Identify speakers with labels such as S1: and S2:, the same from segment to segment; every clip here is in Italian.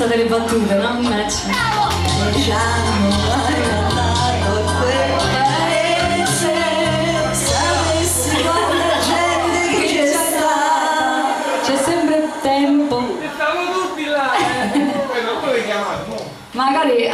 S1: bellezza delle battute, no? Match. Diciamo, hai mandato quel paese, sapessi quanta gente che c'è stata. C'è sempre tempo.
S2: Stavamo tutti là, non puoi chiamare, no?
S1: Magari...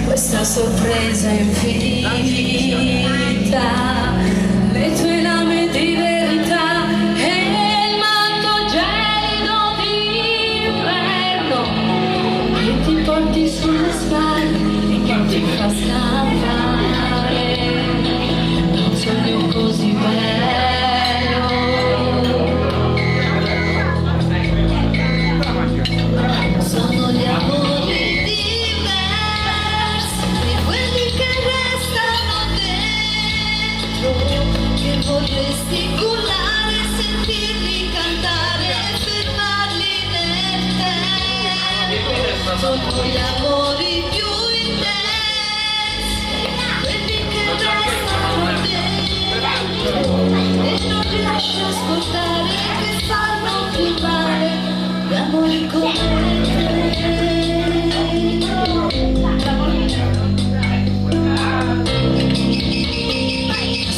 S1: Questa sorpresa infinita, le tue lame di verità e il manto gelido d'inverno che ti porti sulle spalle e che ti fa scappare da un sogno così bello. Sono gli amori che vorresti cullare, sentirli cantare e fermarli nel tempo. Sono gli amori più intensi, quelli che restano dentro e non riesci a ascoltare, che fanno più male l'amore come te.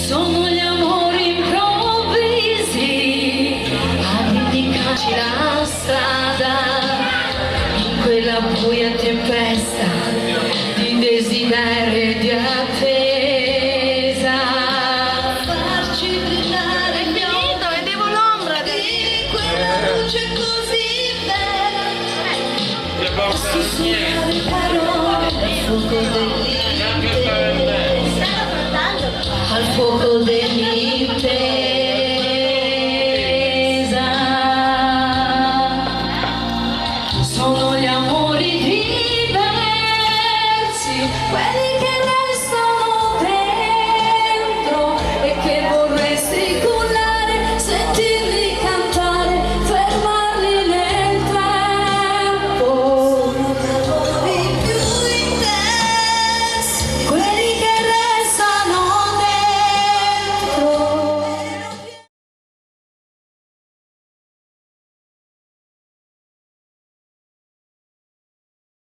S1: Sono gli amori improvvisi a indicarci la strada in quella buia tempesta di desiderio e di attesa. Farci brillare il mio vedevo l'ombra di quella luce così bella, sussurrare parole al fuoco dell'intesa, al fuoco del